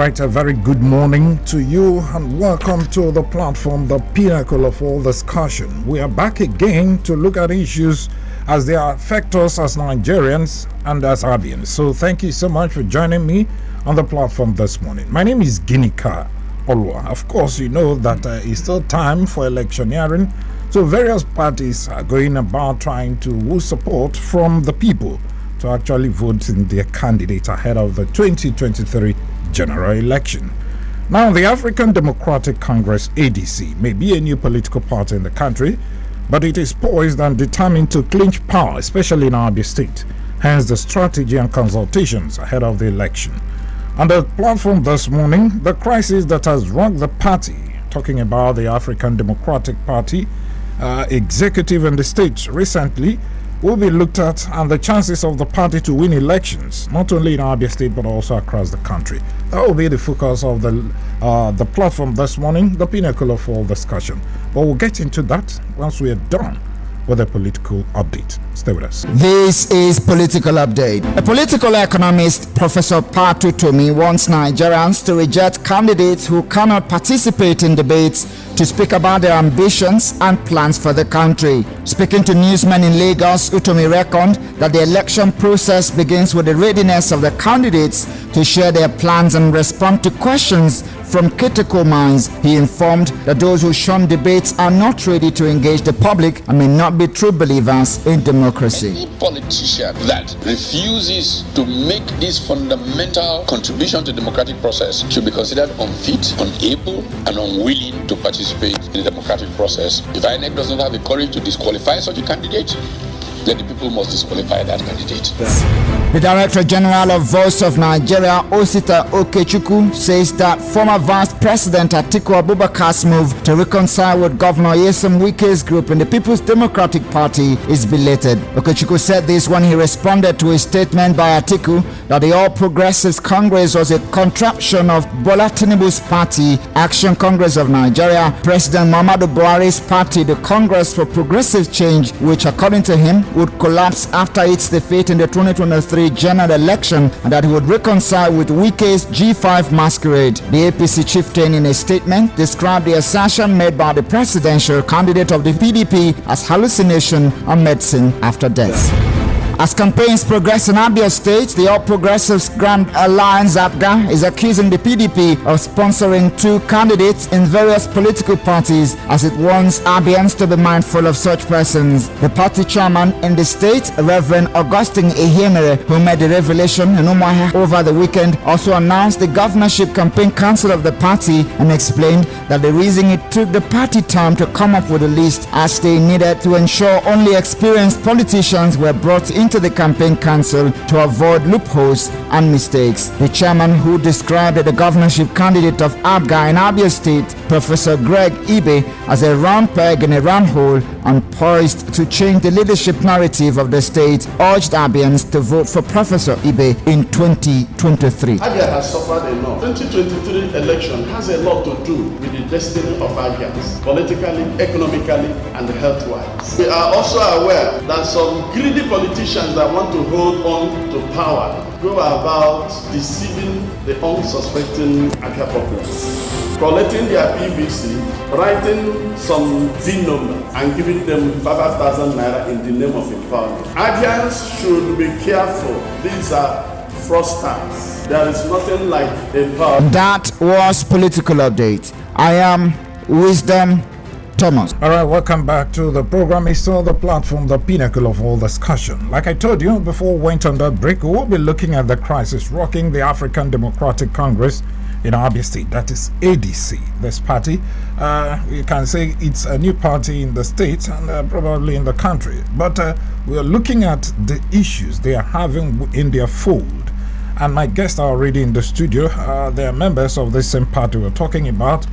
right, a very good morning to you and welcome to the platform, the pinnacle of all discussion. We are back again to look at issues as they affect us as Nigerians and as Abians. So thank you so much for joining me on the platform this morning. My name is Ginika Onuoha. Of course, you know that it's still time for electioneering. So various parties are going about trying to woo support from the people to actually vote in their candidates ahead of the 2023 general election. Now, the African Democratic Congress, ADC, may be a new political party in the country, but it is poised and determined to clinch power, especially in Abia State. Hence the strategy and consultations ahead of the election. On the platform this morning, the crisis that has rocked the party, talking about the African Democratic Party, executive in the state recently, will be looked at, and the chances of the party to win elections, not only in Abia State but also across the country. That will be the focus of the platform this morning, the pinnacle of all discussion. But we'll get into that once we are done with a political update. Stay with us. This is Political Update. A political economist, Professor Patu Tomi, wants Nigerians to reject candidates who cannot participate in debates to speak about their ambitions and plans for the country. Speaking to newsmen in Lagos, Utomi reckoned that the election process begins with the readiness of the candidates to share their plans and respond to questions from critical minds. He informed that those who shun debates are not ready to engage the public and may not be true believers in democracy. Any politician that refuses to make this fundamental contribution to the democratic process should be considered unfit, unable, and unwilling to participate in the democratic process. If INEC does not have the courage to disqualify such a candidate, then the people must disqualify that candidate. The Director General of Voice of Nigeria, Osita Okechukwu, says that former Vice President Atiku Abubakar's move to reconcile with Governor Nyesom Wike's group in the People's Democratic Party is belated. Okechukwu said this when he responded to a statement by Atiku that the All Progressives Congress was a contraption of Bola Tinubu's party, Action Congress of Nigeria, President Muhammadu Buhari's party, the Congress for Progressive Change, which according to him would collapse after its defeat in the 2023 general election, and that he would reconcile with Wike's G5 masquerade. The APC chieftain in a statement described the assertion made by the presidential candidate of the PDP as hallucination and medicine after death. As campaigns progress in Abia State, the All Progressives Grand Alliance Abga is accusing the PDP of sponsoring two candidates in various political parties, as it warns Abians to be mindful of such persons. The party chairman in the state, Reverend Augustine Ehemere, who made the revelation in Onuoha over the weekend, also announced the Governorship Campaign Council of the party and explained that the reason it took the party time to come up with a list, as they needed to ensure only experienced politicians were brought into the campaign council to avoid loopholes and mistakes. The chairman, who described the governorship candidate of Abga in Abia State, Professor Greg Ibe, as a round peg in a round hole and poised to change the leadership narrative of the state, urged Abians to vote for Professor Ibe in 2023. Abia has suffered enough. 2023 election has a lot to do with the destiny of Abians, politically, economically, and health-wise. We are also aware that some greedy politicians that want to hold on to power go about deceiving the unsuspecting Abia populace, collecting their PVC, writing some VIN number, and giving them 5,000 naira in the name of empowerment. Abians should be careful. These are fraudsters. There is nothing like empowerment. That was Political Update. I am Wisdom Thomas. All right, welcome back to the program. It's still the platform, the pinnacle of all discussion. Like I told you before we went on that break, we will be looking at the crisis rocking the African Democratic Congress in Abia State. That is ADC. This party, you can say it's a new party in the state and probably in the country. But we are looking at the issues they are having in their fold. And my guests are already in the studio. They are members of the same party we're talking about.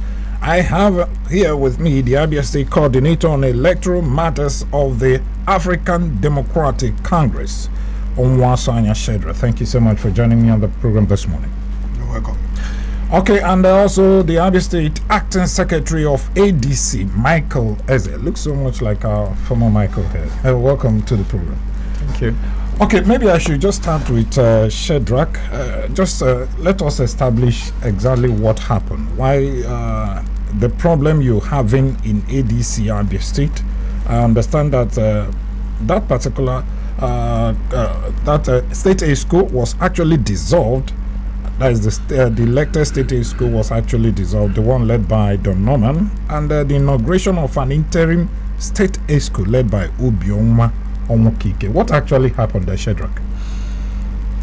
I have here with me the Abia State Coordinator on Electoral Matters of the African Democratic Congress, Onuoha. Thank you so much for joining me on the program this morning. You're welcome. Okay, and also the Abia State Acting Secretary of ADC, Michael Eze. Looks so much like our former Michael here. Welcome to the program. Thank you. Okay, maybe I should just start with Shedrack. Just let us establish exactly what happened. Why the problem you're having in ADC Abia State. I understand that that particular state A school was actually dissolved. That is the elected state A school was actually dissolved, the one led by Don Norman, and the inauguration of an interim state A school led by Onuoha. What actually happened there, Shedrack?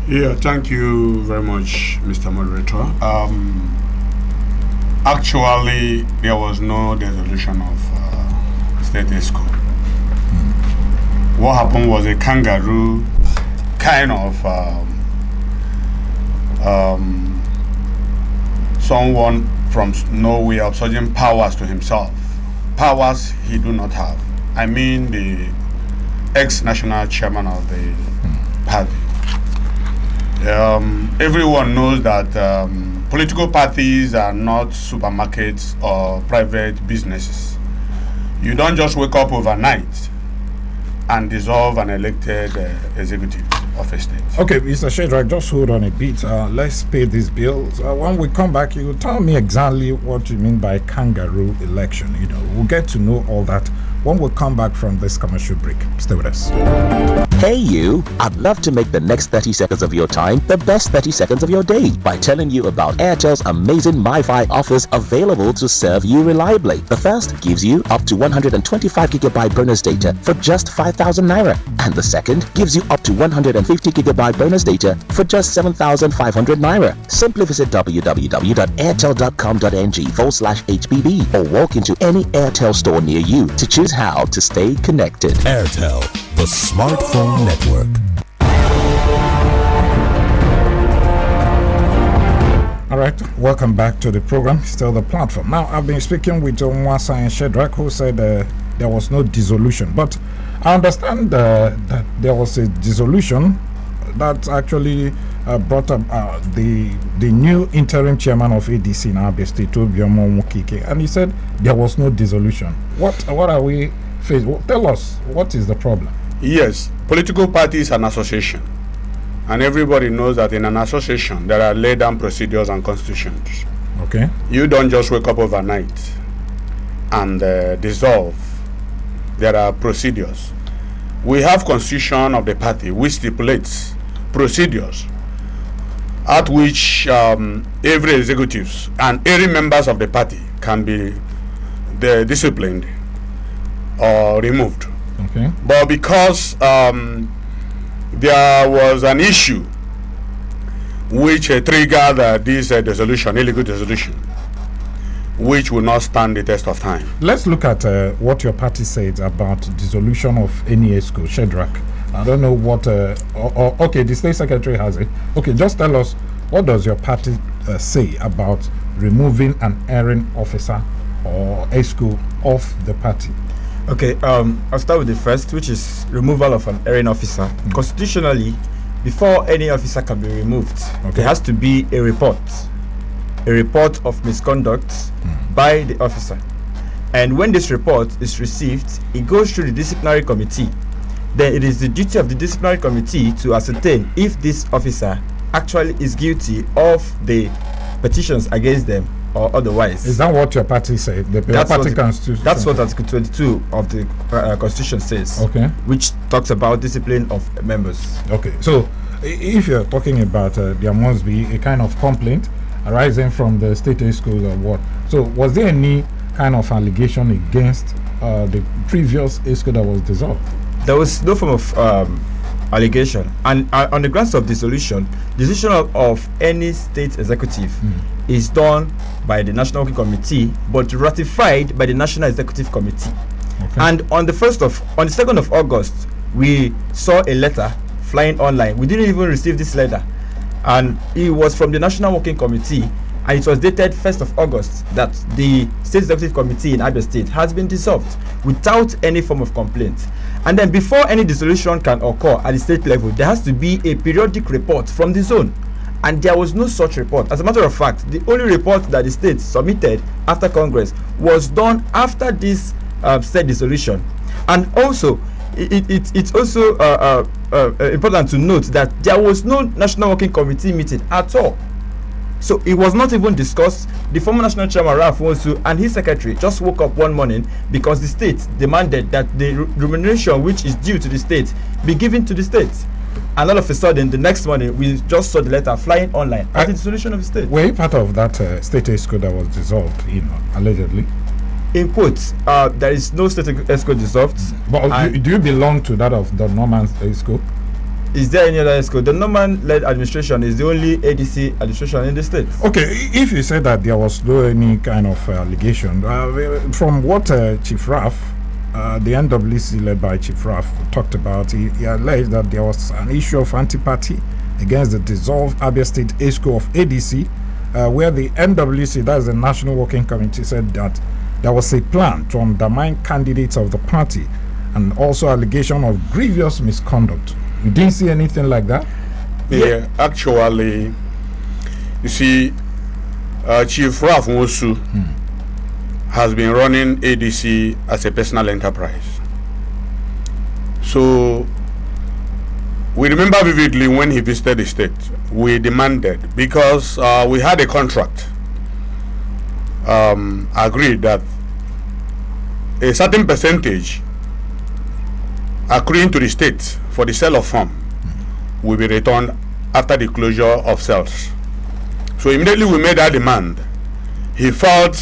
Yeah, thank you very much, Mr. Moderator. Actually, there was no dissolution of state A school. What happened was a kangaroo kind of someone from nowhere upsurging powers to himself. Powers he do not have. I mean the ex-national chairman of the party. Everyone knows that political parties are not supermarkets or private businesses. You don't just wake up overnight and dissolve an elected executive of a state. Okay, Mr. Shedrack, just hold on a bit. Let's pay these bills. When we come back, you will tell me exactly what you mean by kangaroo election. We'll get to know all that when we come back from this commercial break. Stay with us. Hey you, I'd love to make the next 30 seconds of your time the best 30 seconds of your day by telling you about Airtel's amazing MiFi offers available to serve you reliably. The first gives you up to 125 gigabyte bonus data for just 5,000 naira, and the second gives you up to 150 gigabyte bonus data for just 7,500 naira. Simply visit www.airtel.com.ng/HBB or walk into any Airtel store near you to choose how to stay connected. Airtel, the smartphone network. All right, welcome back to the program. Still the platform. Now, I've been speaking with Onuoha and Shedrack, who said there was no dissolution. But I understand that there was a dissolution that actually brought up the new interim chairman of ADC in Abia State, Onuoha, and he said there was no dissolution. What are we facing? Well, tell us, what is the problem? Yes, political party is an association, and everybody knows that in an association there are laid down procedures and constitutions. Okay. You don't just wake up overnight and dissolve. There are procedures. We have constitution of the party which stipulates procedures at which every executives and every members of the party can be disciplined or removed. Okay. But because there was an issue which triggered this dissolution, illegal dissolution, which will not stand the test of time. Let's look at what your party said about dissolution of any school. Shedrack, I don't know what. Okay, the state secretary has it. Okay, just tell us, what does your party say about removing an erring officer or a school off the party? Okay, I'll start with the first, which is removal of an erring officer. Constitutionally, before any officer can be removed, there has to be a report of misconduct by the officer. And when this report is received, it goes through the disciplinary committee. Then it is the duty of the disciplinary committee to ascertain if this officer actually is guilty of the petitions against them or otherwise. Is that what your party said? That's what Article 22 of the Constitution says. Okay. Which talks about discipline of members. Okay. So, if you're talking about there must be a kind of complaint arising from the state schools or what? So, was there any kind of allegation against the previous school that was dissolved? There was no form of allegation, and on the grounds of dissolution, decision of any state executive is done by the National Working Committee, but ratified by the National Executive Committee. Okay. And on the 2nd of August, we saw a letter flying online. We didn't even receive this letter, and it was from the National Working Committee, and it was dated 1st of August that the State Executive Committee in Abia State has been dissolved without any form of complaint. And then before any dissolution can occur at the state level, there has to be a periodic report from the zone. And there was no such report. As a matter of fact, the only report that the state submitted after Congress was done after this said dissolution. And also, it's also important to note that there was no National Working Committee meeting at all. So it was not even discussed. The former National Chairman Ralph Wonsu and his secretary just woke up one morning because the state demanded that the remuneration which is due to the state be given to the state. And all of a sudden, the next morning, we just saw the letter flying online as the dissolution of the state. Were you part of that state ESCO that was dissolved, allegedly? In quotes, there is no state ESCO dissolved. But do you belong to that of the Norman ESCO? Is there any other ESCO? The Norman-led administration is the only ADC administration in the state. Okay, if you say that there was no any kind of allegation, from what Chief Raf, the NWC led by Chief Raf, talked about, he alleged that there was an issue of antipathy against the dissolved Abia State ESCO of ADC, where the NWC, that is the National Working Committee, said that there was a plan to undermine candidates of the party and also allegation of grievous misconduct. You didn't see anything like that? Yeah, actually, you see, Chief Ralph Wonsu has been running ADC as a personal enterprise. So, we remember vividly when he visited the state, we demanded, because we had a contract, agreed that a certain percentage accruing to the state for the sale of farm will be returned after the closure of sales. So immediately we made that demand. He felt,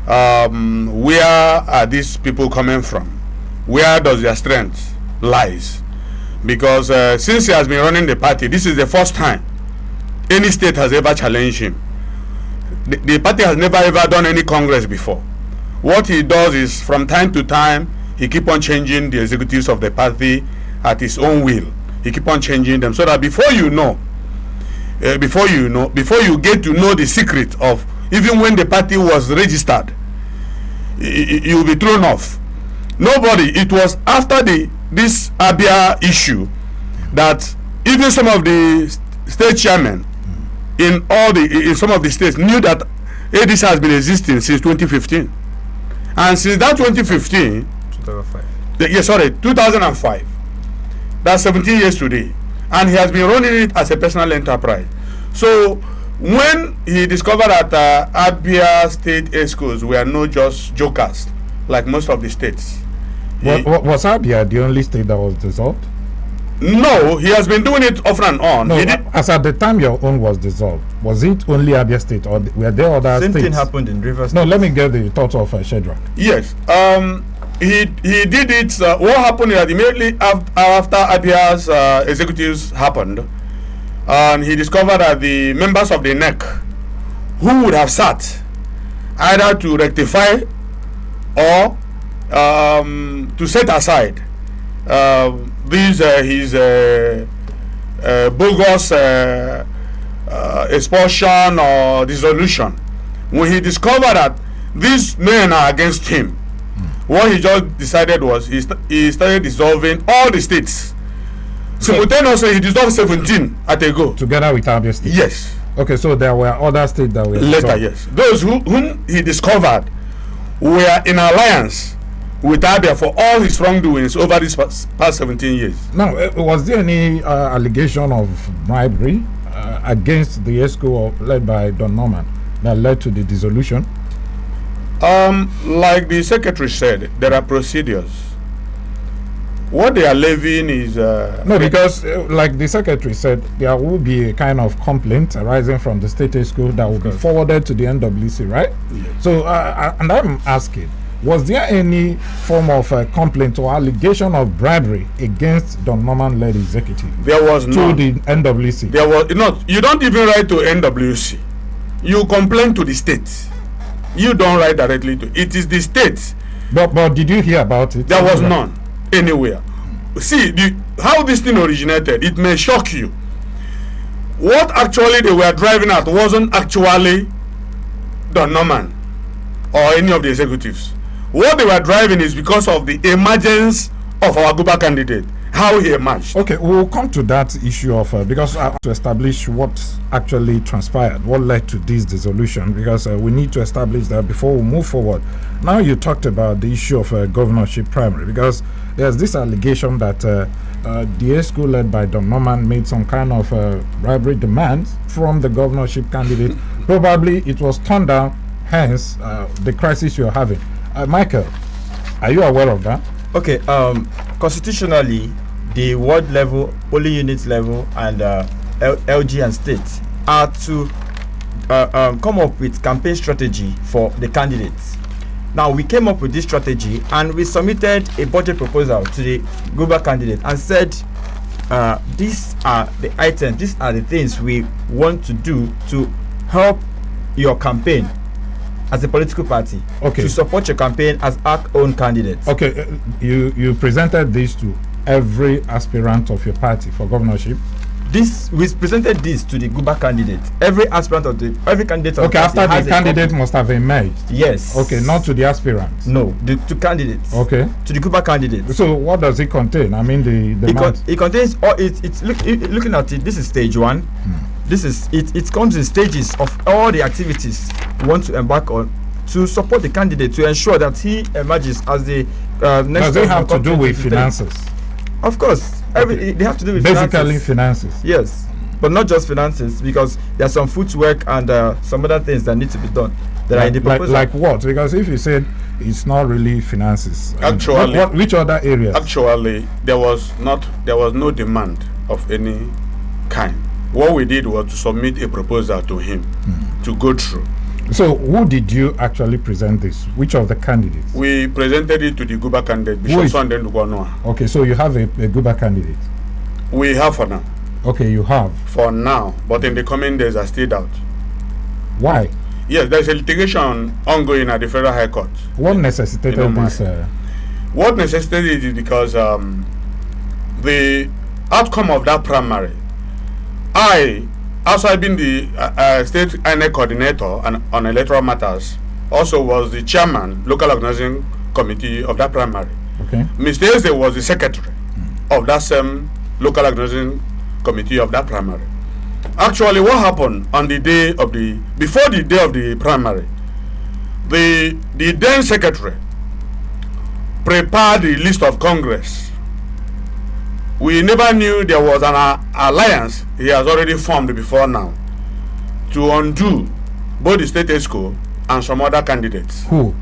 where are these people coming from? Where does their strength lies? Because since he has been running the party, this is the first time any state has ever challenged him. The party has never ever done any congress before. What he does is, from time to time, he keep on changing the executives of the party at his own will. He keep on changing them, so that before you get to know the secret of, even when the party was registered, you will be thrown off. Nobody. It was after this Abia issue that even some of the state chairmen in some of the states knew that ADC has been existing since 2015, and since that 2015. 2005. That's 17 years today, and he has been running it as a personal enterprise. So when he discovered that Abia State ESCOs were not just jokers like most of the states. Was Abia the only state that was dissolved? No, he has been doing it off and on. No, as at the time your own was dissolved, was it only Abia State, or were there other states? Same thing happened in Rivers State. No, let me get the thoughts of Shedrack. Yes. He did it. What happened is that immediately after Abia's executives happened, and he discovered that the members of the NEC who would have sat either to rectify or to set aside his bogus expulsion or dissolution, when he discovered that these men are against him, what he just decided was he started dissolving all the states. Simultaneously, he dissolved 17 at a go. Together with Abia State? Yes. Okay, so there were other states that were later, yes. Those whom he discovered were in alliance with Abia for all his wrongdoings over these past 17 years. Now, was there any allegation of bribery against the ESCO led by Don Norman that led to the dissolution? Like the secretary said, there are procedures. What they are levying is no, because like the secretary said, there will be a kind of complaint arising from the state ESCO that will be forwarded to the NWC, right? Yes. So, and I'm asking, was there any form of complaint or allegation of bribery against Don Norman-led executive? There was none. To the NWC. There was not. You don't even write to NWC. You complain to the state. You don't write directly to it. Is the state. But did you hear about it? There was none anywhere. See how this thing originated. It may shock you. What actually they were driving at wasn't actually Don Norman or any of the executives. What they were driving is because of the emergence of our Guba candidate, how he emerged. Okay, we'll come to that issue of because I want to establish what actually transpired, what led to this dissolution, because we need to establish that before we move forward. Now you talked about the issue of governorship primary, because there's this allegation that the school led by Don Norman made some kind of bribery demands from the governorship candidate. Probably it was turned down, hence the crisis you're having. Michael, are you aware of that? Okay, constitutionally, the ward level, polling unit level, and LG and state are to come up with campaign strategy for the candidates. Now, we came up with this strategy and we submitted a budget proposal to the Guber candidate and said, these are the items, these are the things we want to do to help your campaign as a political party, to support your campaign as our own candidates. Okay, you presented this to every aspirant of your party for governorship. We presented this to the Guber candidate. Every aspirant of every candidate. Okay, after the candidate must have emerged. Yes. Okay, not to the aspirants. No, to candidates. Okay. To the Guber candidates. So what does it contain? I mean, it contains all. Looking at it. This is stage one. This is it. It comes in stages of all the activities we want to embark on to support the candidate to ensure that he emerges as the next. Does it have to do with finances? Of course. They have to do with basically finances. Yes, but not just finances, because there's some footwork and some other things that need to be done that are in the proposal. Like what? Because if you said it's not really finances, actually, which other areas? Actually, there was no demand of any kind. What we did was to submit a proposal to him to go through. So, who did you actually present this? Which of the candidates? We presented it to the Guber candidate, Bishop Sunday Onuoha. Okay, so you have a Guber candidate? We have for now. Okay, you have? For now, but in the coming days, I still doubt. Why? Yes, there's a litigation ongoing at the Federal High Court. What necessitated this? What necessitated it is because the outcome of that primary, outside being the state INEC coordinator and on electoral matters, also was the chairman, local organizing committee of that primary. Okay. Mr. Eze was the secretary of that same local organizing committee of that primary. Actually, what happened on the day of before the day of the primary, the then secretary prepared the list of Congress. We never knew there was an alliance he has already formed before now to undo both the state ESCO and some other candidates. Who?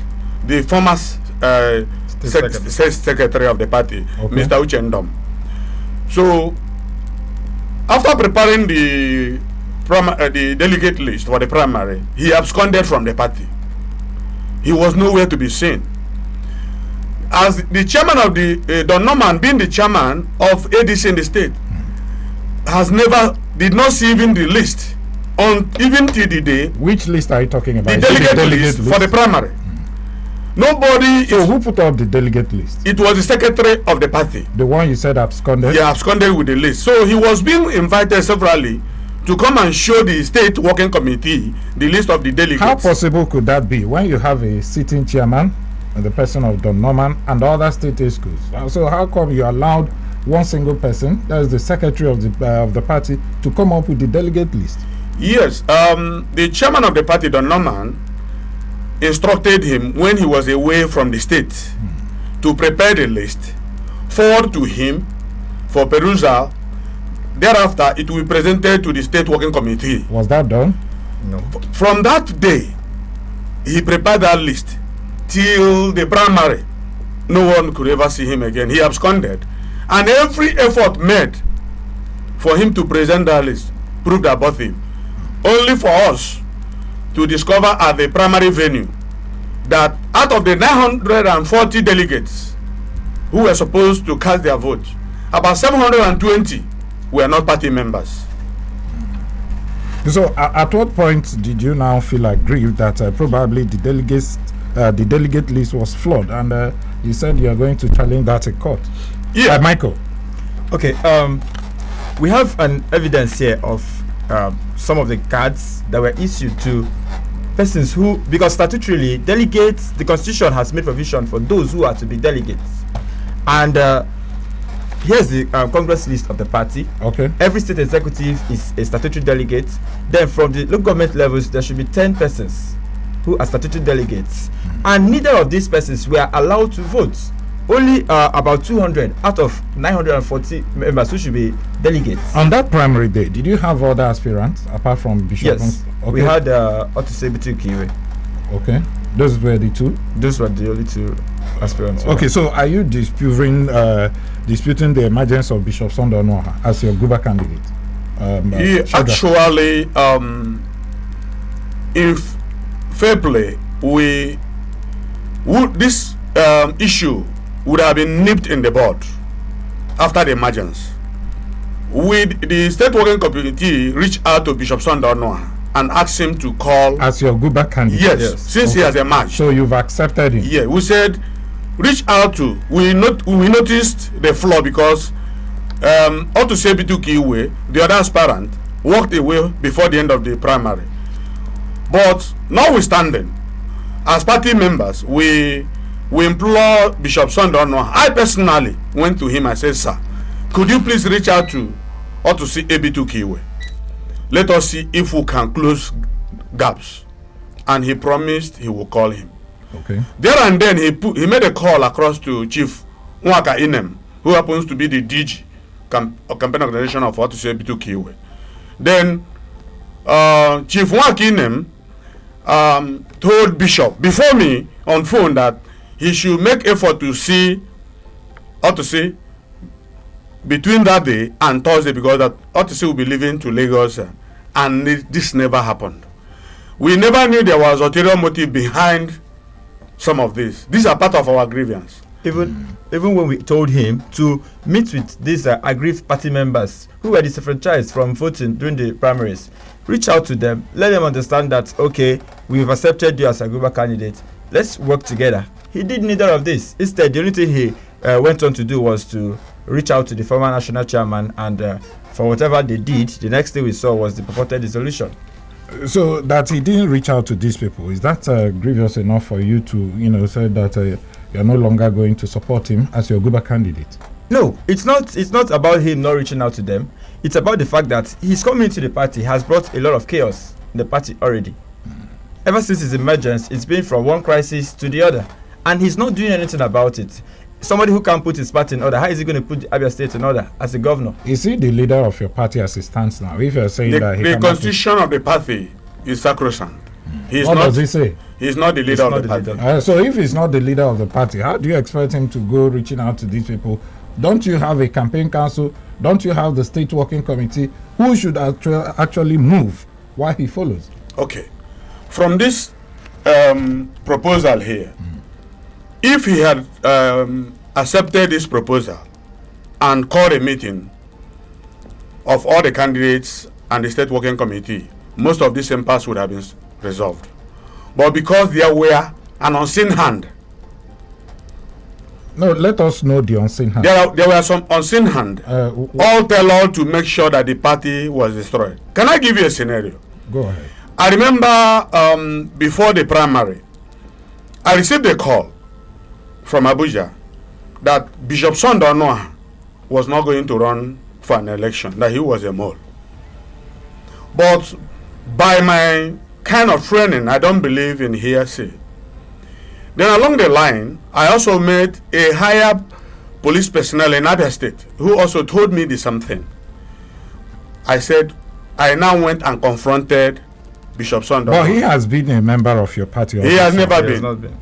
The former state secretary of the party, Mr. Uchendom. So, after preparing the delegate list for the primary, he absconded from the party. He was nowhere to be seen. As the chairman of the Don Norman, being the chairman of ADC in the state, did not see even the list on even till the day. Which list are you talking about? The delegate list for the primary. Nobody. So who put up the delegate list? It was the secretary of the party. The one you said absconded? Yeah, absconded with the list. So he was being invited severally to come and show the state working committee the list of the delegates. How possible could that be when you have a sitting chairman, the person of Don Norman, and other state schools? So how come you allowed one single person, that is the secretary of the party, to come up with the delegate list? Yes, the chairman of the party, Don Norman, instructed him when he was away from the state to prepare the list, forward to him for perusal. Thereafter, it will be presented to the state working committee. Was that done? No. From that day, he prepared that list till the primary. No one could ever see him again. He absconded, and every effort made for him to present that list proved abortive. Only for us to discover at the primary venue that out of the 940 delegates who were supposed to cast their vote, about 720 were not party members. So at what point did you now feel aggrieved that probably the delegate list was flawed, and you said you are going to challenge that in court? Yeah, Michael. Okay, we have an evidence here of some of the cards that were issued to persons who, because statutorily delegates, the constitution has made provision for those who are to be delegates, and Here's the Congress list of the party. Okay. Every state executive is a statutory delegate. Then from the local government levels, there should be 10 persons who are statutory delegates. And neither of these persons were allowed to vote. Only about 200 out of 940 members who should be delegates. On that primary day, did you have other aspirants apart from Bishop? Yes. Okay. We had Otusebitu Kiwe. Okay. Those were the two? Those were the only two aspirants. Okay, so are you disputing the emergence of Bishop Sunday Onuoha as your Guba candidate? Actually, if fair play, this issue would have been nipped in the bud after the emergence. With the state working committee reach out to Bishop Sunday Onuoha and ask him to call as your Guba candidate. Yes, since he has emerged. So you've accepted him. Yeah, we said reach out to. We noticed the flaw because Otusebitu Kiwe, the other aspirant, walked away before the end of the primary. But notwithstanding, as party members, we implore Bishop Sunday Onuoha. I personally went to him and said, sir, could you please reach out to Otusebitu Kiwe? Let us see if we can close gaps. And he promised he will call him. Okay. There and then he made a call across to Chief Nwaka Inem, who happens to be the DG campaign organization of Otusebitu Kiwe. Then Chief Nwaka Inem told Bishop before me on phone that he should make effort to see Otuse between that day and Thursday, because that Otuse will be leaving to Lagos, and this never happened. We never knew there was ulterior motive behind some of this. These are part of our grievance. Even when we told him to meet with these aggrieved party members who were disenfranchised from voting during the primaries, reach out to them, let them understand that, okay, we've accepted you as a Guba candidate, let's work together. He did neither of this. Instead, the only thing he went on to do was to reach out to the former national chairman, and for whatever they did, the next thing we saw was the purported dissolution. So that he didn't reach out to these people, is that grievous enough for you to, say that you're no longer going to support him as your Guba candidate? No, it's not about him not reaching out to them. It's about the fact that his coming into the party has brought a lot of chaos in the party already. Ever since his emergence, it's been from one crisis to the other, and he's not doing anything about it. Somebody who can't put his party in order, how is he going to put the Abia State in order as a governor? Is he the leader of your party as it stands now? If you're saying that the constitution of the party is sacrosanct. What does he say? He's not the leader of the party. So if he's not the leader of the party, how do you expect him to go reaching out to these people? Don't you have a campaign council? Don't you have the state working committee? Who should actually move while he follows? Okay. From this proposal here, if he had accepted this proposal and called a meeting of all the candidates and the state working committee, most of this impasse would have been resolved. But because there were an unseen hand. No, let us know the unseen hand. There were some unseen hand. All tell all to make sure that the party was destroyed. Can I give you a scenario? Go ahead. I remember before the primary, I received a call from Abuja that Bishop Sunday Onuoha was not going to run for an election, that he was a mole. But by my kind of training, I don't believe in hearsay. Then along the line, I also met a higher police personnel in Abia State who also told me the same thing. I said, I now went and confronted Bishop Sunday. But he has been a member of your party. He has never been.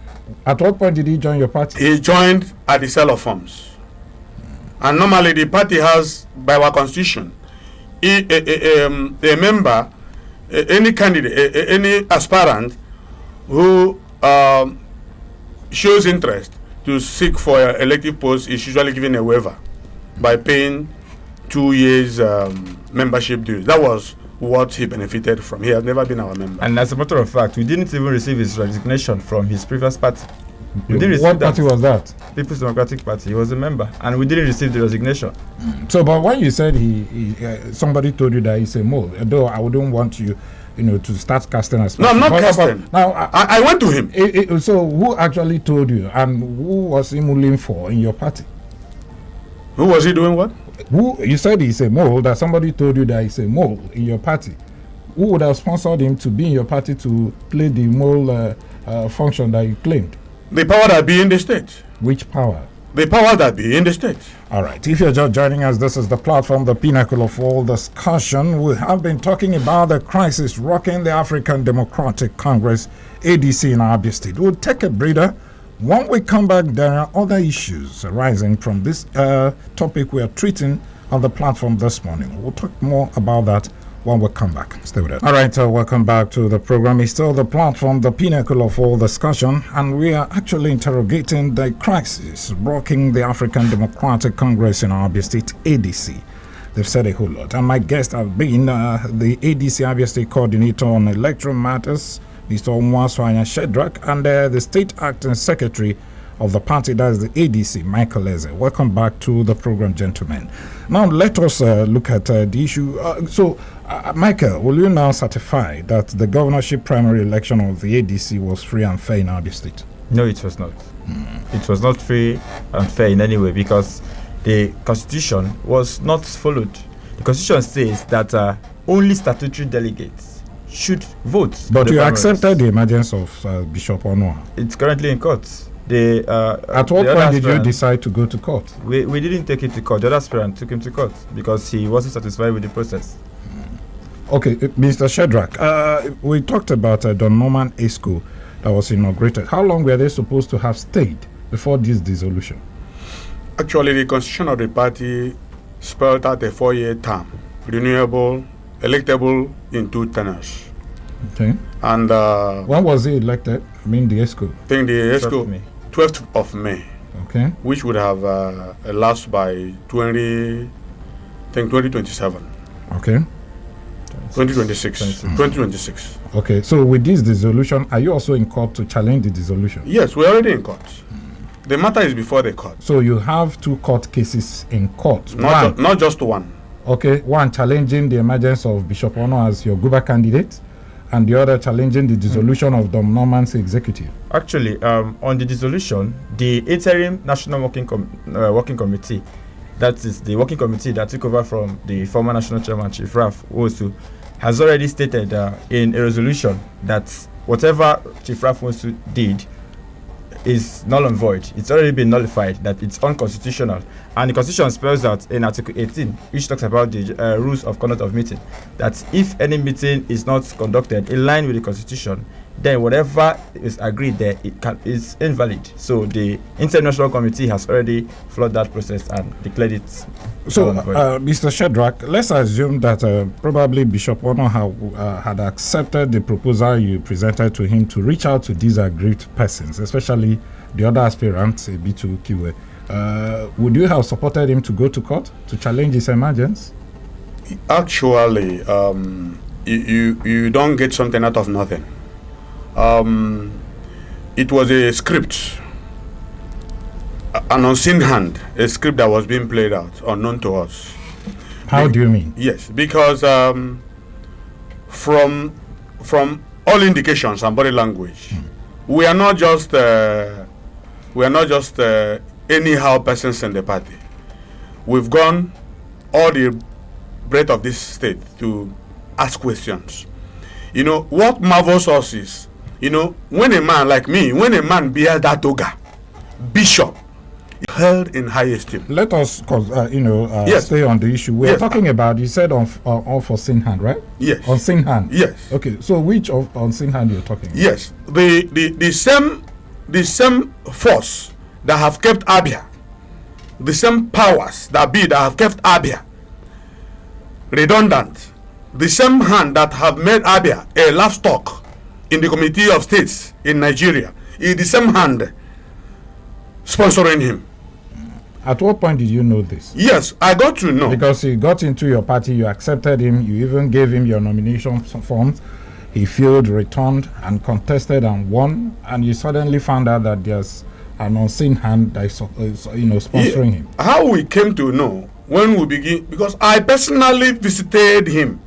At what point did he join your party? He joined at the sale of forms. And normally the party has, by our constitution, a member, any candidate, any aspirant who shows interest to seek for an elective post is usually given a waiver by paying 2 years membership dues. That was what he benefited from. He has never been our member. And as a matter of fact, we didn't even receive his resignation from his previous party. We didn't receive what party was that? People's Democratic Party. He was a member, and we didn't receive the resignation. So, but when you said somebody told you that he's a mole, though I wouldn't want you, to start casting aspersions. No, I'm not casting. Now, I went to him. So, who actually told you, and who was he mulling for in your party? Who was he doing what? Who you said he's a mole? That somebody told you that he's a mole in your party. Who would have sponsored him to be in your party to play the mole function that you claimed? The power that be in the state. Which power? The power that be in the state. All right. If you're just joining us, this is the platform, the pinnacle of all discussion. We have been talking about the crisis rocking the African Democratic Congress, ADC, in Abia State. We'll take a breather. When we come back, there are other issues arising from this topic we are treating on the platform this morning. We'll talk more about that when we come back. Stay with us. All right, welcome back to the program. It's still the platform, the pinnacle of all discussion, and we are actually interrogating the crisis rocking the African Democratic Congress in Abia State, ADC. They've said a whole lot. And my guests have been the ADC Abia State Coordinator on Electoral Matters, Mr. Onuoha, and the State Acting Secretary of the party, that is the ADC, Michael Eze. Welcome back to the program, gentlemen. Now let us look at the issue. Michael, will you now certify that the governorship primary election of the ADC was free and fair in Abia State? No, it was not. It was not free and fair in any way because the constitution was not followed. The constitution says that only statutory delegates should vote. But you accepted the emergence of Bishop Onuoha. It's currently in court. At what point did you decide to go to court? We didn't take it to court. The other aspirant took him to court because he wasn't satisfied with the process. Okay, Mr. Shedrack, we talked about Don Norman Esco that was inaugurated. How long were they supposed to have stayed before this dissolution? Actually, the constitution of the party spelled out a 4-year term, renewable, electable in 2 tenures. Okay. And when was he elected? I mean, the ESCO. I think the ESCO, 12th of May. Okay. Which would have elapsed by 2027. Okay. 2026. 2026. Okay. So with this dissolution, are you also in court to challenge the dissolution? Yes, we're already in court. The matter is before the court. So you have 2 court cases in court. Not just one. Okay. One challenging the emergence of Bishop Ono as your Guba candidate, and the other challenging the dissolution of Don Norman's executive. Actually, on the dissolution, the interim National Working Committee, that is the working committee that took over from the former National Chairman, Chief Raf Wosu, has already stated in a resolution that whatever Chief Raf Wosu did is null and void. It's already been nullified, that it's unconstitutional. And the Constitution spells out in Article 18, which talks about the rules of conduct of meeting, that if any meeting is not conducted in line with the Constitution, then whatever is agreed there is invalid. So the International Committee has already followed that process and declared it. So, Mr. Shedrack, let's assume that probably Bishop Ono had accepted the proposal you presented to him to reach out to these aggrieved persons, especially the other aspirants, B2 Kiwe. Would you have supported him to go to court to challenge his emergence? Actually, you don't get something out of nothing. It was a script, an unseen hand, a script that was being played out, unknown to us. How do you mean? Yes, because from all indications and body language, we are not just anyhow persons in the party. We've gone all the breadth of this state to ask questions. You know, what marvels us is, you know, when a man like me, when a man bears that toga, bishop, held in high esteem. Let us, yes. stay on the issue. We are talking about, you said on unseen hand, right? Yes. Unseen hand. Yes. Okay, so which of unseen hand you're talking about? Yes. The same force that have kept Abia, the same powers that have kept Abia redundant, the same hand that have made Abia a livestock in the Committee of States in Nigeria is the same hand sponsoring him. At what point did you know this? Yes, I got to know. Because he got into your party, you accepted him, you even gave him your nomination forms. He failed, returned, and contested and won, and you suddenly found out that there's an unseen hand that is sponsoring him. How we came to know when we begin, because I personally visited him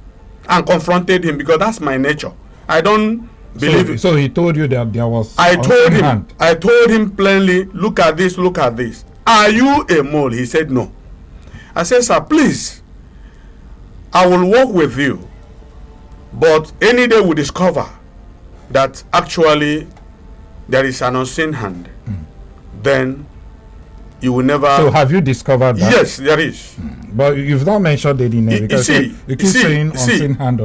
and confronted him, because that's my nature. I don't believe it. So he told you that there was I told him plainly, look at this. Are you a mole? He said no. I said, sir, please, I will work with you, but any day we discover that actually there is an unseen hand, then you will never. So have you discovered that? Yes, there is. But you've not mentioned the name because you keep saying unseen hand.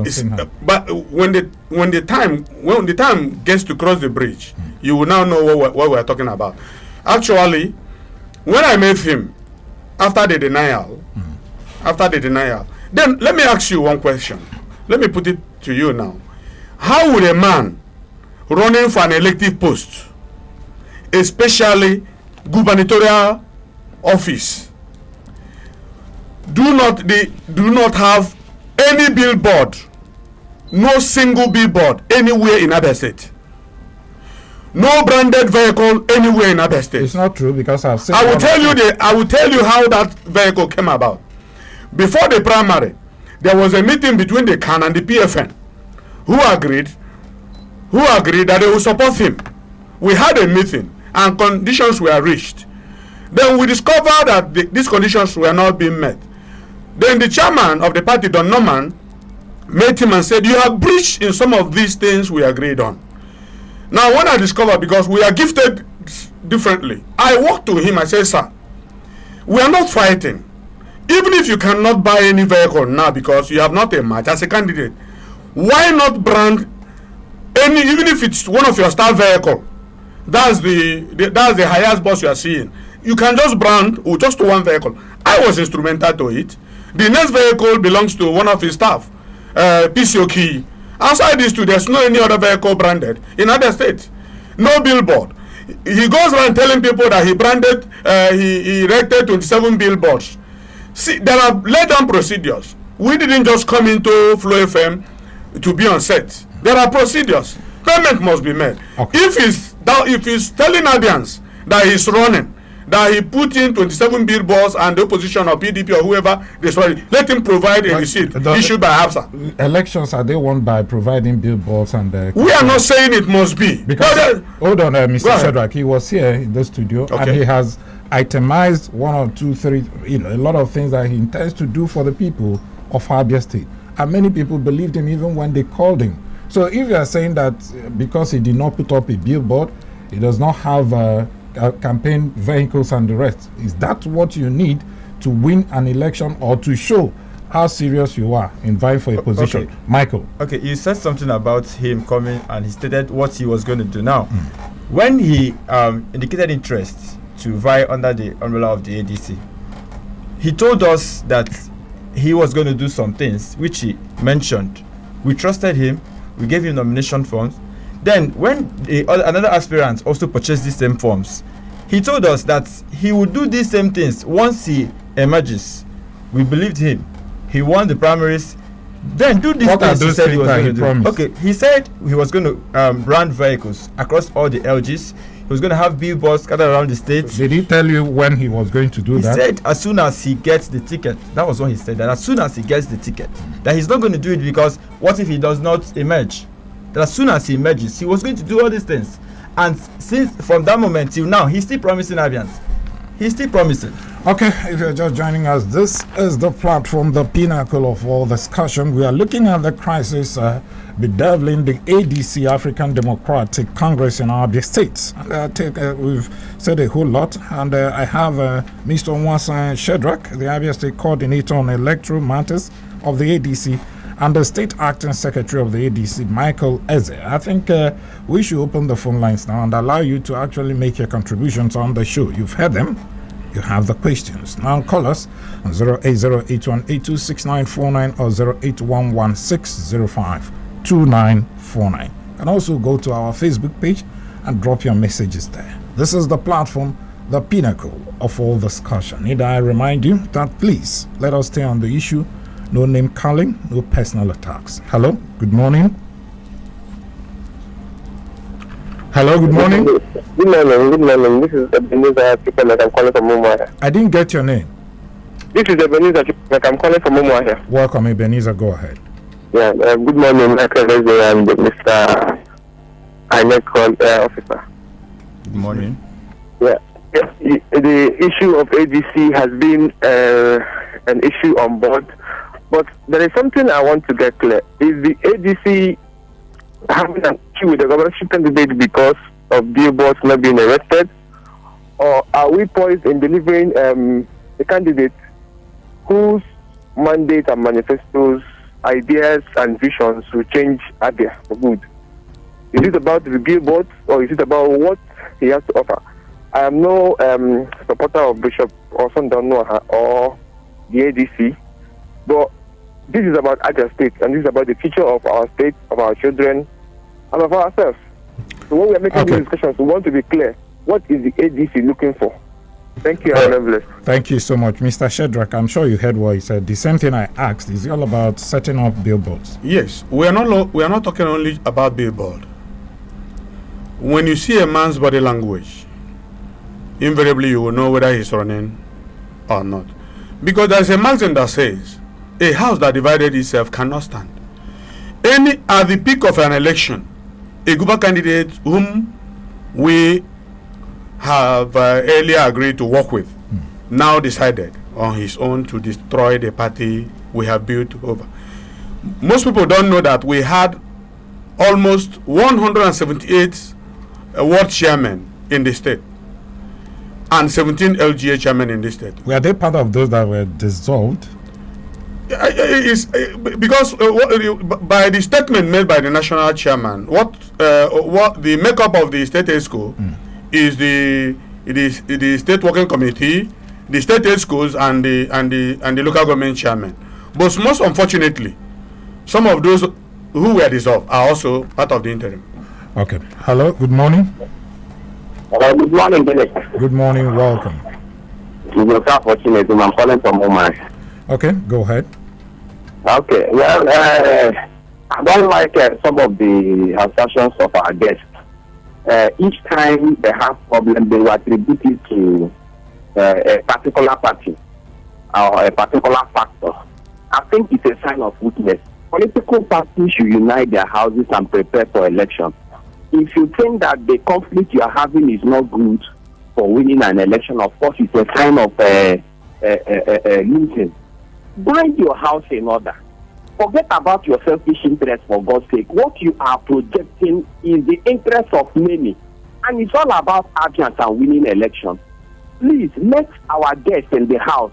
But when the time gets to cross the bridge, you will now know what we're talking about. Actually, when I met him after the denial, then let me ask you one question. Let me put it to you now. How would a man running for an elective post, especially gubernatorial office, do not have any billboard, no single billboard anywhere in Abia State, no branded vehicle anywhere in Abia State? It's not true because I've seen. I will tell you how that vehicle came about. Before the primary, there was a meeting between the CAN and the PFN, who agreed that they will support him. We had a meeting and conditions were reached. Then we discovered that these conditions were not being met. Then the chairman of the party, Don Norman, met him and said, you have breached in some of these things we agreed on. Now, when I discovered, because we are gifted differently, I walked to him, I said, sir, we are not fighting. Even if you cannot buy any vehicle now because you have not a match as a candidate, why not brand any, even if it's one of your star vehicle? That's the highest boss you are seeing. You can just brand with just one vehicle. I was instrumental to it. The next vehicle belongs to one of his staff, PCOK. Outside these two, there's no any other vehicle branded in other states. No billboard. He goes around telling people that he branded, he erected 27 billboards. See, there are laid down procedures. We didn't just come into Flow FM to be on set. There are procedures. Payment must be made. Okay. If he's telling Abians that he's running, that he put in 27 billboards and the opposition or PDP or whoever destroyed, let him provide a receipt issued by HAFSA. Elections, are they won by providing billboards and we are not saying it must be. Because hold on, Mr. Shedrack, he was here in the studio and he has itemized 1 or 2, 3, a lot of things that he intends to do for the people of Abia State. And many people believed him even when they called him. So if you are saying that because he did not put up a billboard, he does not have campaign vehicles and the rest, is that what you need to win an election or to show how serious you are in vying for a position? Okay. Michael. Okay, you said something about him coming and he stated what he was going to do. Now, when he indicated interest to vie under the umbrella of the ADC, he told us that he was going to do some things which he mentioned. We trusted him. We gave him nomination forms. Then when another aspirant also purchased these same forms, he told us that he would do these same things once he emerges. We believed him. He won the primaries. Then do these things he said he was going to do. Promised? Okay, he said he was going to brand vehicles across all the LGs. He was going to have billboards scattered around the state. Did he tell you when he was going to do that? He said as soon as he gets the ticket. That was what he said, that as soon as he gets the ticket. That he's not going to do it because what if he does not emerge? That as soon as he emerges, he was going to do all these things. And since from that moment till now, he's still promising Abians. He's still promising. Okay, if you're just joining us, this is the platform, the pinnacle of all discussion. We are looking at the crisis bedeviling the ADC, African Democratic Congress in Abia State. We've said a whole lot, and I have Mr. Onuoha Shedrack, the Abia State Coordinator on Electoral Matters of the ADC, and the State Acting Secretary of the ADC, Michael Eze. I think we should open the phone lines now and allow you to actually make your contributions on the show. You've heard them. You have the questions. Now call us on 08081826949 or 08116052949. You can also go to our Facebook page and drop your messages there. This is the platform, the pinnacle of all discussion. Need I remind you that please let us stay on the issue. No name calling, no personal attacks. Hello, good morning. Hello, good morning. Good morning. This is Ebenezer Chipanek. I'm calling from Onuoha. I didn't get your name. This is Ebenezer Chipanek. I'm calling from Onuoha. Welcome, Ebenezer. Go ahead. Yeah, good morning, Michael Eze and Mr. INEC officer. Good morning. Yeah. The issue of ADC has been an issue on board. But there is something I want to get clear. Is the ADC having an issue with the governorship candidate because of billboards not being erected? Or are we poised in delivering a candidate whose mandate and manifestos, ideas and visions will change Abia for good? Is it about the billboards or is it about what he has to offer? I am no supporter of Bishop Onuoha or the ADC, but this is about Abia State, and this is about the future of our state, of our children, and of ourselves. So when we are making these discussions, we want to be clear. What is the ADC looking for? Thank you, and thank you so much, Mr. Shedrack. I'm sure you heard what he said. The same thing I asked is all about setting up billboards. Yes, we are not talking only about billboard. When you see a man's body language, invariably you will know whether he's running or not. Because there's a maxim that says, a house that divided itself cannot stand. At the peak of an election, a Guba candidate whom we have earlier agreed to work with now decided on his own to destroy the party we have built over. Most people don't know that we had almost 178 ward chairmen in the state and 17 LGA chairmen in the state. Were they part of those that were dissolved? Because by the statement made by the national chairman, what the makeup of the state ESCO is the state working committee, the state schools, and the local government chairman. But most unfortunately, some of those who were dissolved are also part of the interim. Okay. Hello. Good morning. Hello. Good morning, Benedict. Good morning. Welcome. I'm calling from Oman. Okay. Go ahead. Okay. Well, I don't like some of the assertions of our guests. Each time they have problems, they will attribute it to a particular party or a particular factor. I think it's a sign of weakness. Political parties should unite their houses and prepare for election. If you think that the conflict you are having is not good for winning an election, of course, it's a sign of losing. Bring your house in order. Forget about your selfish interest, for God's sake. What you are projecting is the interest of many. And it's all about Abians and winning elections. Please, let our guests in the house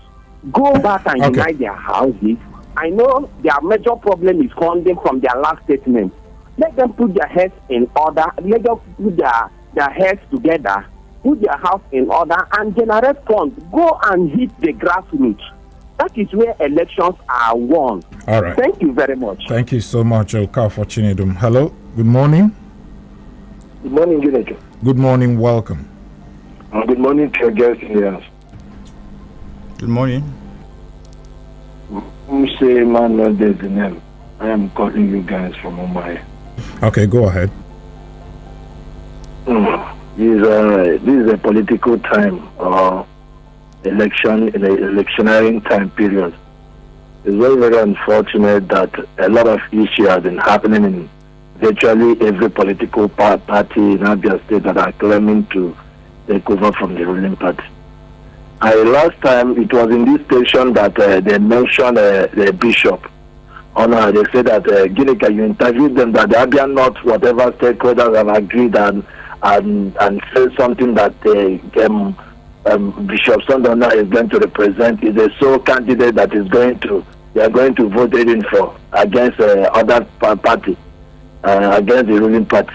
go back and unite their houses. I know their major problem is funding from their last statement. Let them put their heads in order. Let them put their heads together, put their house in order, and generate funds. Go and hit the grassroots. That is where elections are won. All right. Thank you very much. Thank you so much, Oka Fortunedum. Hello. Good morning. Good morning, Gilejo. Good morning. Welcome. Good morning to your guests here. Good morning. Say man, not the name. I am calling you guys from Mumbai. Okay, go ahead. This is a political time, electionary time period. It's very, very unfortunate that a lot of issues have been happening in virtually every political party in Abia State that are claiming to take over from the ruling party. Last time it was in this station that they mentioned the bishop. They said that Ginika, you interviewed them that the Abia North, whatever stakeholders have agreed and said something that Bishop Sondona is going to represent is a sole candidate that is they are going to vote in for against other party, against the ruling party.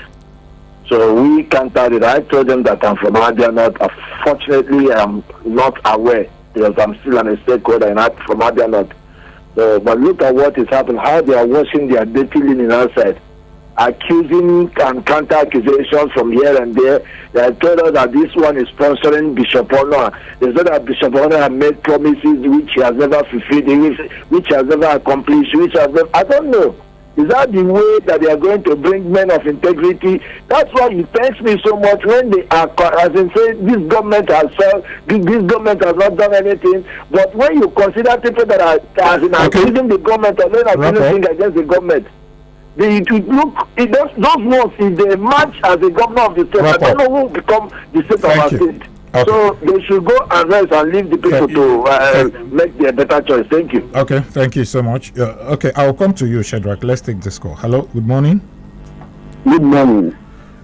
So we countered it. I told them that I'm from Abia North. Unfortunately, I'm not aware because I'm still a stakeholder and I'm from Abia North. So, but look at what is happening, how they are washing their dirty linen outside, accusing and counter accusations from here and there. They have told us that this one is sponsoring Bishop Onuoha. They said that Bishop Onuoha has made promises which he has never fulfilled, which has never accomplished, I don't know. Is that the way that they are going to bring men of integrity? That's why it pains me so much when they are, as in say, this government has failed, this government has not done anything. But when you consider people that are accusing the government or not accusing against the government, those ones, if they match as a governor of the state, I don't know who will become the state of our state. Okay. So they should go and rest and leave the people to make their better choice. Thank you. Okay, thank you so much. Okay, I'll come to you, Shadrach. Let's take this call. Hello, good morning. Good morning.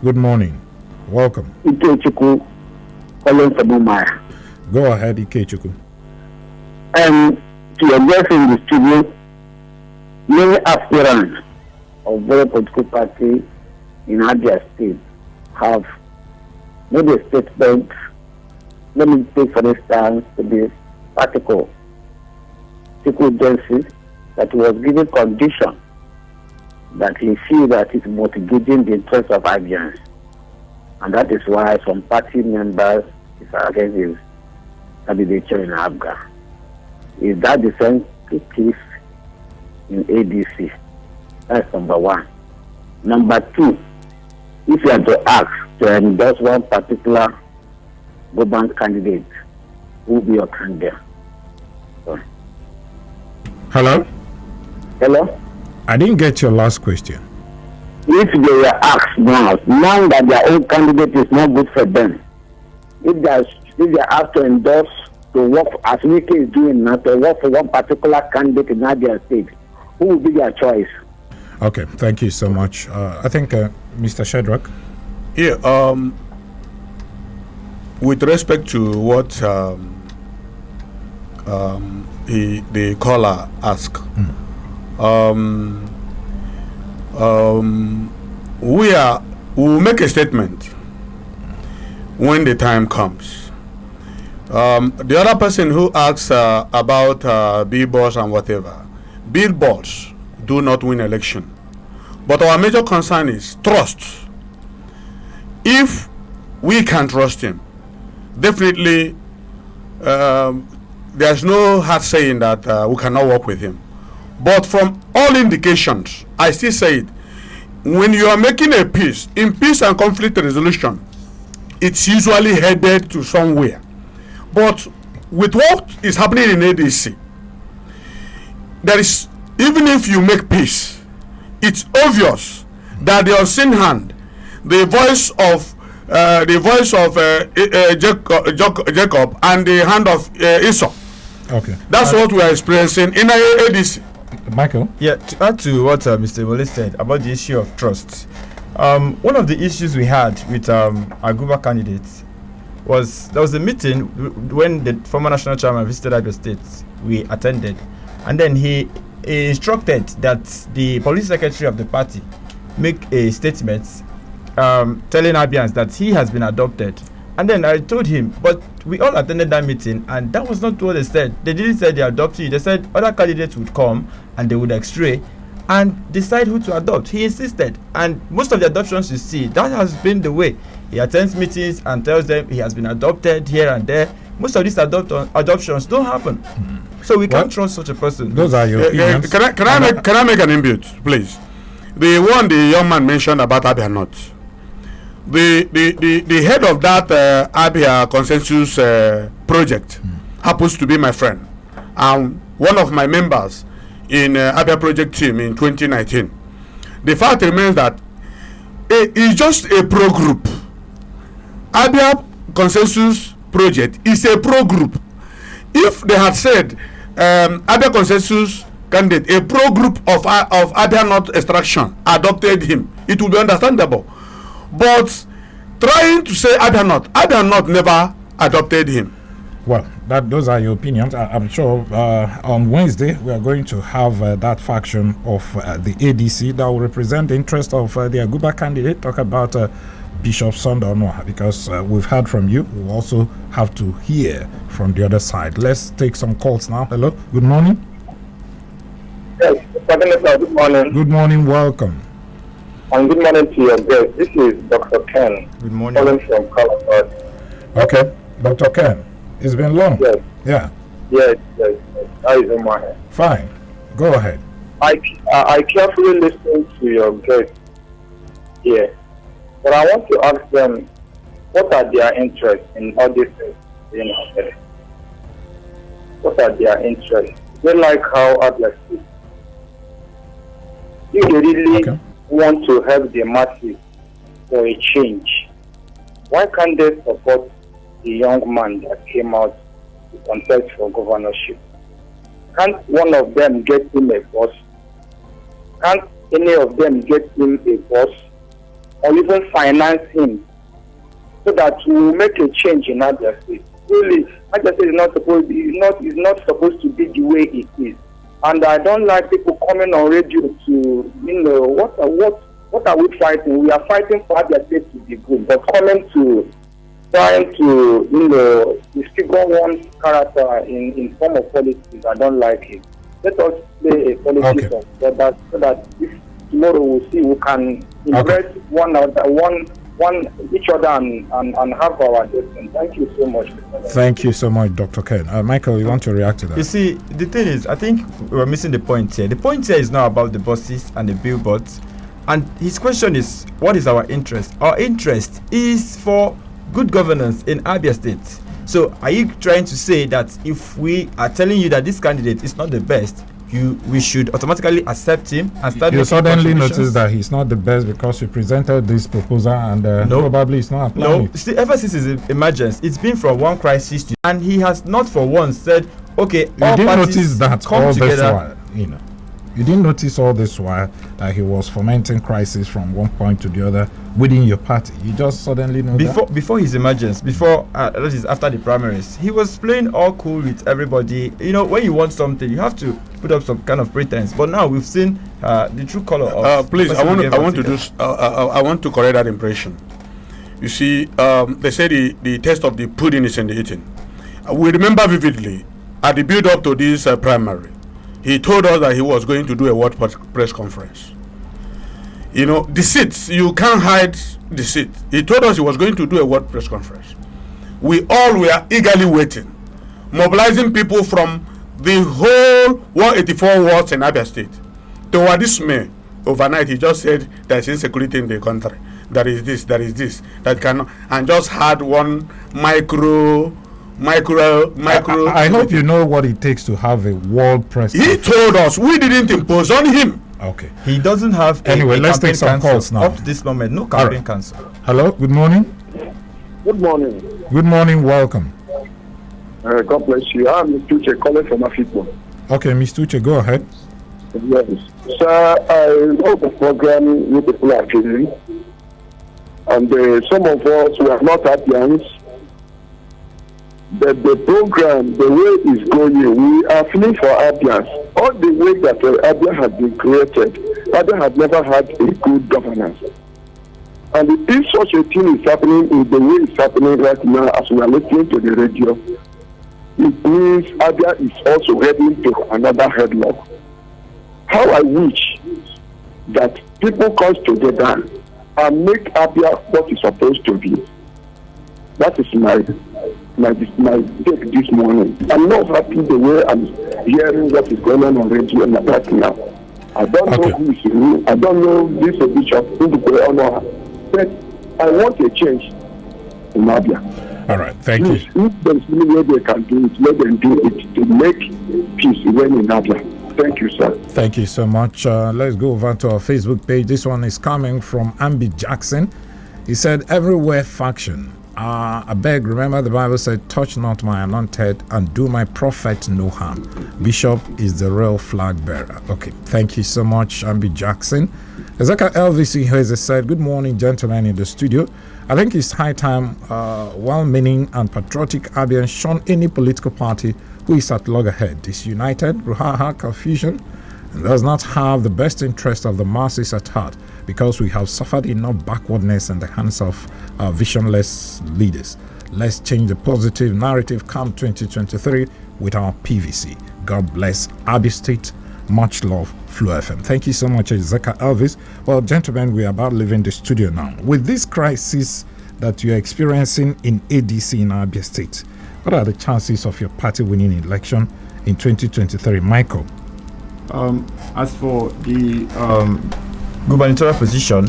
Good morning. Welcome. Ikechukwu, calling from Umaya. Go ahead, Ikechukwu. And to your guest in the studio, many aspirants of various political parties in Abia State have made a statement. Let me take for instance to this article, Agency, that was given condition that he feels that it's mitigating the interest of Abians. And that is why some party members is against his candidature in Abga. Is that the same case in ADC? That's number one. Number two, if you are to ask to endorse one particular government candidate, who will be your candidate? So. Hello? Hello? I didn't get your last question. If they were asked now that their own candidate is not good for them, if they are asked to endorse to work as Wike is doing now, to work for one particular candidate in Abia State, who will be their choice? Okay, thank you so much. I think Mr. Shadrach. Yeah, with respect to what the caller asked, we will make a statement when the time comes. The other person who asks about billboards and whatever, billboards do not win election, but our major concern is trust. If we can trust him, definitely there's no hard saying that we cannot work with him. But from all indications, I still say it, when you are making a peace, in peace and conflict resolution, it's usually headed to somewhere. But with what is happening in ADC, there is, even if you make peace, it's obvious that the unseen hand, the voice of Jacob and the hand of Esau. Okay. That's what we are experiencing in ADC. Michael? Yeah, to add to what Mr. Wole said about the issue of trust, one of the issues we had with our Guba candidates was there was a meeting when the former national chairman visited Abia State. We attended, and then he instructed that the police secretary of the party make a statement telling Abians that he has been adopted. And then I told him, but we all attended that meeting, and that was not what they said. They didn't say they adopted you. They said other candidates would come and they would x-ray and decide who to adopt. He insisted, and most of the adoptions you see, that has been the way. He attends meetings and tells them he has been adopted here and there. Most of these adoptions don't happen. So we can't trust such a person. Those are your opinions. Can I make an input, please? The one the young man mentioned about Abia North. The head of that Abia consensus project happens to be my friend and one of my members in Abia project team in 2019. The fact remains that it's just a pro group. Abia consensus project is a pro group. If they had said Abia consensus candidate, a pro group of Abia North extraction adopted him, it would be understandable. But trying to say Abia North never adopted him. Well, those are your opinions. I'm sure on Wednesday we are going to have that faction of the ADC that will represent the interest of the Aguba candidate. Talk about Bishop Sunday Onuoha, because we've heard from you. We also have to hear from the other side. Let's take some calls now. Hello, good morning. Yes, good morning. Good morning, welcome. And good morning to your guest. This is Dr. Ken. Good morning. Calling from Calabar. Okay, Dr. Ken. It's been long. Yes. Yeah. Yes. How is it? Fine. Go ahead. I carefully listened to your guest here, but I want to ask them, what are their interests in all this thing? What are their interests? They like how Abia speaks. If they really want to help the masses for a change, why can't they support the young man that came out to contest for governorship? Can't one of them get him a boss? Can't any of them get him a boss or even finance him so that we will make a change in Abia State? Really, Abia State is not supposed to be the way it is. And I don't like people coming on radio to, what are we fighting? We are fighting for Abia State to be good, but coming to trying to, disfigure one's character in form of politics, I don't like it. Let us play a politics so that if tomorrow we'll see we can impress each other and have our destiny. Thank you so much. Thank you so much, Dr. Ken. Michael, you want to react to that? You see, the thing is, I think we're missing the point here. The point here is not about the buses and the billboards. And his question is, what is our interest? Our interest is for good governance in Abia State. So are you trying to say that if we are telling you that this candidate is not the best, we should automatically accept him and start? You suddenly notice that he's not the best because you presented this proposal and probably it's not applying. No, see, ever since his emergence, it's been from one crisis to, and he has not for once said, okay, all didn't parties notice that come all together. this while, you didn't notice all this while that he was fomenting crisis from one point to the other within your party. You just suddenly know before his emergence, that is after the primaries, he was playing all cool with everybody. When you want something, you have to put up some kind of pretense. But now we've seen the true color of. Please, I want to correct that impression. You see, they say the taste of the pudding is in the eating. We remember vividly at the build-up to this primary, he told us that he was going to do a word press conference. The seats, you can't hide the seat. He told us he was going to do a word press conference. We all were eagerly waiting, mobilizing people from the whole 184 wards in Abia State. To our dismay, overnight he just said there's insecurity in the country. There is this, that cannot, and just had one micro. I hope you know what it takes to have a world press. He told us, we didn't impose on him. Okay. He doesn't have let's take some calls now. Up to this moment, no campaign cancel. Hello, good morning. Good morning. Good morning, welcome. God bless you. I'm Mr. Uche calling from Afikpo. Okay, Mr. Uche, go ahead. Yes. Sir, I know the program you people are doing. And some of us were not Abians. But the program, the way it's going, we are feeling for Abians. All the way that Abia has been created, Abia has never had a good governance. And if such a thing is happening in the way it's happening right now, as we are listening to the radio, it means Abia is also heading to another headlock. How I wish that people come together and make Abia what it's supposed to be. That is my take this morning. I'm not happy the way I'm hearing what is going on radio right now. I don't know who is who. I don't know this bishop in the Onuoha. But I want a change in Abia. All right, thank you. If there's any way they can do it, let them do it to make peace reign in Abia. Thank you, sir. Thank you so much. Let's go over to our Facebook page. This one is coming from Ambi Jackson. He said, everywhere faction. I beg, remember the Bible said, touch not my anointed and do my prophet no harm. Bishop is the real flag bearer. Okay, thank you so much, Ambi Jackson. Ezeka LVC has said, good morning, gentlemen in the studio. I think it's high time well-meaning and patriotic Abians shun any political party who is at loggerhead, disunited, brouhaha, confusion, and does not have the best interest of the masses at heart, because we have suffered enough backwardness in the hands of visionless leaders. Let's change the positive narrative come 2023 with our PVC. God bless Abia State. Much love, Flu FM. Thank you so much, Zeka Elvis. Well, gentlemen, we are about leaving the studio now. With this crisis that you're experiencing in ADC in Abia State, what are the chances of your party winning election in 2023? Michael? As for the gubernatorial position,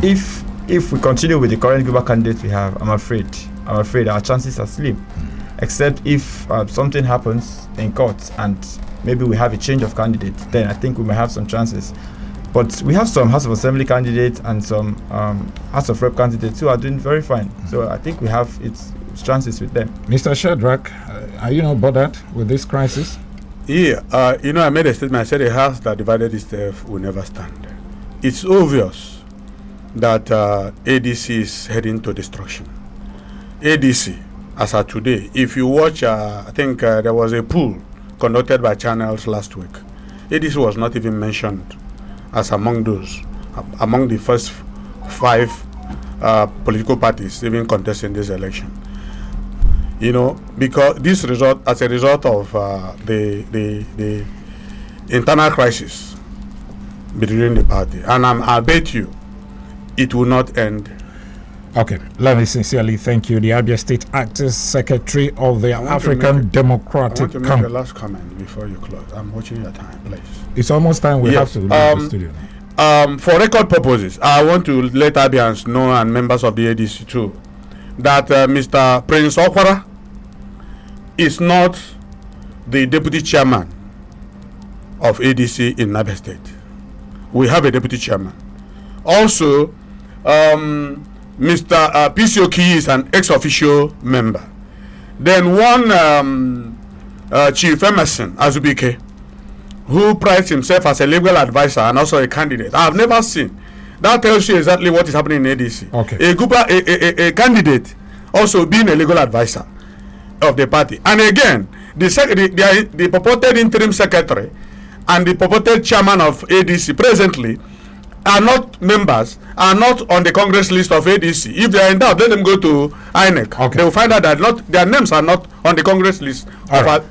if we continue with the current gubernatorial candidate we have, I'm afraid our chances are slim. Except if something happens in court and maybe we have a change of candidate, then I think we may have some chances. But we have some House of Assembly candidates and some House of Rep candidates who are doing very fine. So I think we have chances with them. Mr. Shadrach, are you not bothered with this crisis? Yeah, I made a statement. I said a house that divided itself will never stand. It's obvious that ADC is heading to destruction. ADC, as of today, if you watch, I think there was a poll conducted by channels last week. ADC was not even mentioned as among the first 5 political parties even contesting this election. Because this result, as a result of the internal crisis between the party, and I bet you it will not end. Okay, let me sincerely thank you, the Abia State Acting Secretary of the African Democratic I want to make the last comment before you close. I'm watching your time, please. It's almost time we have to leave the studio now. For record purposes, I want to let Abians know, and members of the ADC too, that Mr. Prince Okwara is not the deputy chairman of ADC in Abia State. We have a deputy chairman. Also, Mr. PCOK is an ex-official member. Then one Chief Emerson Azubike, who prides himself as a legal advisor and also a candidate. I have never seen. That tells you exactly what is happening in ADC. Okay. A candidate also being a legal advisor of the party. And again, the purported interim secretary and the purported chairman of ADC presently are not members, are not on the Congress list of ADC. If they are in doubt, let them go to INEC. Okay. They will find out that their names are not on the Congress list of ADC.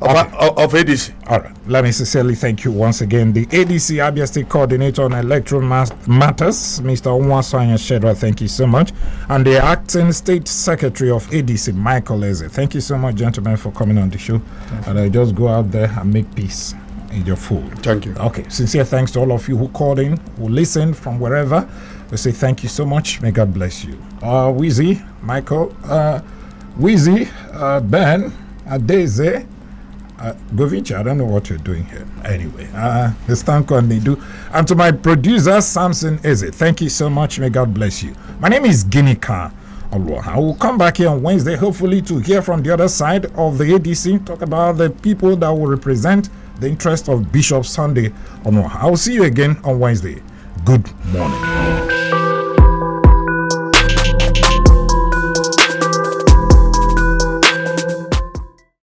All right. Let me sincerely thank you once again. The ADC Abia State Coordinator on Electoral Matters, Mr. Onuoha Shedra, thank you so much. And the Acting State Secretary of ADC, Michael Eze. Thank you so much, gentlemen, for coming on the show. And I just go out there and make peace in your food. Thank you. Okay. Sincere thanks to all of you who called in, who listened from wherever. We say thank you so much. May God bless you. Wheezy, Michael, Wheezy, Ben, Adeze, Govicha, I don't know what you're doing here. Anyway, the Stanko and Nidu. And to my producer, Samson Eze, thank you so much. May God bless you. My name is Ginika Onuoha. I will come back here on Wednesday, hopefully, to hear from the other side of the ADC, talk about the people that will represent the interest of Bishop Sunday Onuoha. I will see you again on Wednesday. Good morning.